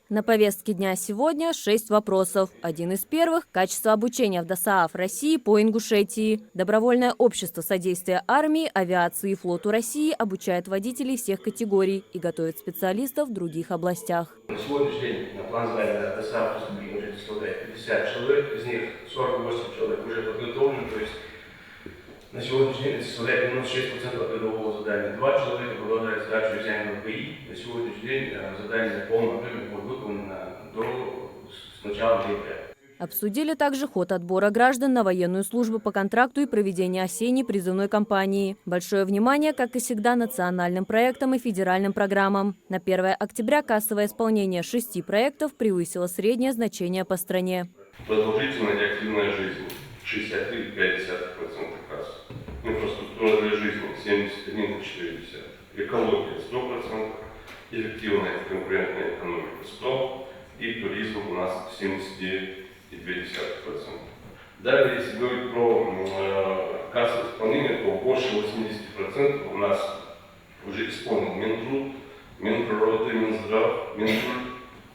На повестке дня сегодня 6 вопросов. Один из первых – качество обучения в ДОСААФ России по Ингушетии. Добровольное общество содействия армии, авиации и флоту России обучает водителей всех категорий и готовит специалистов в других областях. На сегодняшний день на план задания ДОСААФ Республики составляет 50 человек, из них 48 человек уже подготовлены, то есть на сегодняшний день это составляет 96% от годового задания. 2 человека продолжают сдачу экзамена ВПИ. На сегодняшний день задание в полном объеме будет выполнено с начала ноября. Обсудили также ход отбора граждан на военную службу по контракту и проведение осенней призывной кампании. Большое внимание, как и всегда, национальным проектам и федеральным программам. На 1 октября кассовое исполнение 6 проектов превысило среднее значение по стране. Продолжительность и активная жизнь 63,5% касс. Инфраструктура для жизни 71,4%. Экология 100%. Эффективная конкурентная экономика 100%. И туризм у нас 79,2%. Далее, если говорить про кассовое исполнение, то больше 80% у нас уже исполнил Минтруд, Минприроды, Минздрав, Минтруд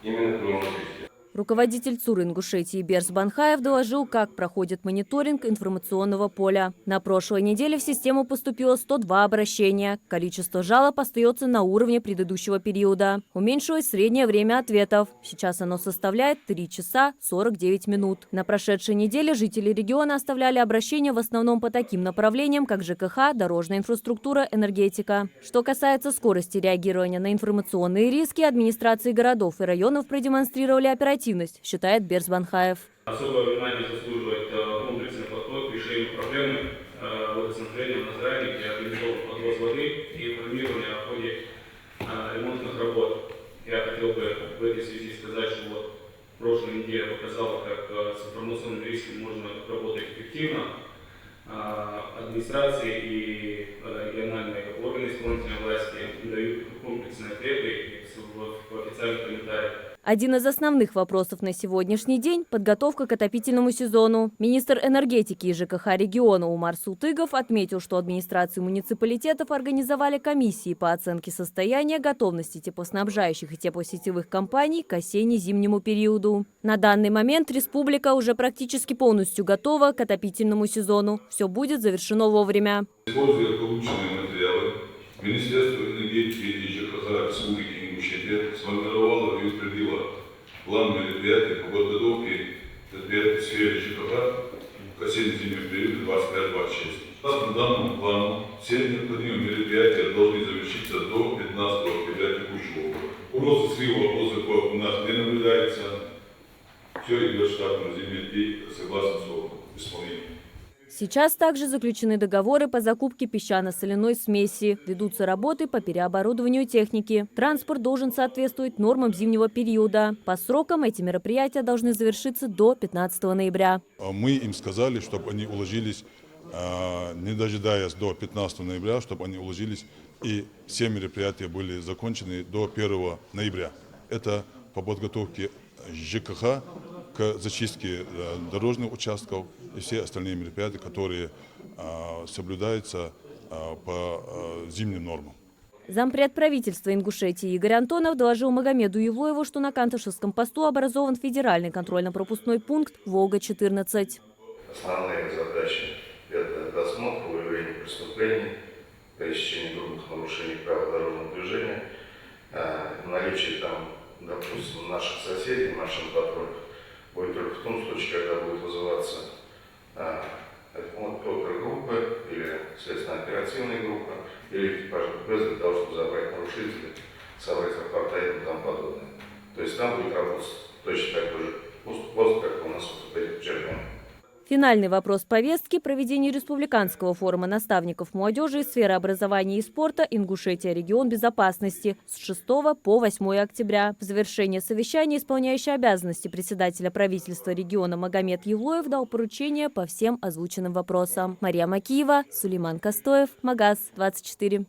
и Минэкономразвития. Руководитель ЦУР Ингушетии Берс Банхаев доложил, как проходит мониторинг информационного поля. На прошлой неделе в систему поступило 102 обращения. Количество жалоб остается на уровне предыдущего периода. Уменьшилось среднее время ответов. Сейчас оно составляет 3 часа 49 минут. На прошедшей неделе жители региона оставляли обращения в основном по таким направлениям, как ЖКХ, дорожная инфраструктура, энергетика. Что касается скорости реагирования на информационные риски, администрации городов и районов продемонстрировали оперативность, считает Берс Банхаев. Особое внимание заслуживает комплексный подход к решению проблемы водоснабжения на здании, где организован подвоз воды и информирование о ходе ремонтных работ. Я хотел бы в этой связи сказать, что вот прошлая неделя показала, как с информационным риском можно работать эффективно. Администрации и региональные органы исполнительной власти дают комплексные ответы в официальных комментариях. Один из основных вопросов на сегодняшний день – подготовка к отопительному сезону. Министр энергетики и ЖКХ региона Умар Султыгов отметил, что администрации муниципалитетов организовали комиссии по оценке состояния готовности теплоснабжающих и теплосетевых компаний к осенне-зимнему периоду. На данный момент республика уже практически полностью готова к отопительному сезону. Все будет завершено вовремя. Используя полученные материалы, Министерство энергетики и ЖКХ Республики Ингушетия сформировало и утвердило план мероприятий по подготовке предприятий в сфере ЖКХ к осенне-зимнему периоду 25-26. По данному плану все необходимые мероприятия должны завершиться до 15 октября текущего года. Угрозы слива воздуха у нас не наблюдается. Все идет штатным режиме и согласно срокам исполнения. Сейчас также заключены договоры по закупке песчано-соляной смеси. Ведутся работы по переоборудованию техники. Транспорт должен соответствовать нормам зимнего периода. По срокам эти мероприятия должны завершиться до 15 ноября. Мы им сказали, чтобы они уложились, не дожидаясь до 15 ноября, чтобы они уложились, и все мероприятия были закончены до 1 ноября. Это по подготовке ЖКХ к зачистке дорожных участков и все остальные мероприятия, которые соблюдаются по зимним нормам. Зампред правительства Ингушетии Игорь Антонов доложил Магомеду Евлоеву, что на Кантышевском посту образован федеральный контрольно-пропускной пункт «Волга-14». Основные задачи – это досмотр, выявление преступлений, пресечение грубых нарушений правил дорожного движения, наличие там, допустим, наших соседей, машин патрулей, будет только в том случае, когда будет вызываться опергруппы или следственно-оперативная группа, или экипаж ДПС для того, чтобы забрать нарушителей, собрать рапорта и тому подобное. То есть там будет работать точно такой же пост, как у нас в Черном. Финальный вопрос повестки – проведение республиканского форума наставников молодежи из сферы образования и спорта «Ингушетия. Регион безопасности» с 6 по 8 октября. В завершение совещания исполняющий обязанности председателя правительства региона Магомед Евлоев дал поручения по всем озвученным вопросам. Мария Макиева, Сулейман Костоев, Магаз 24.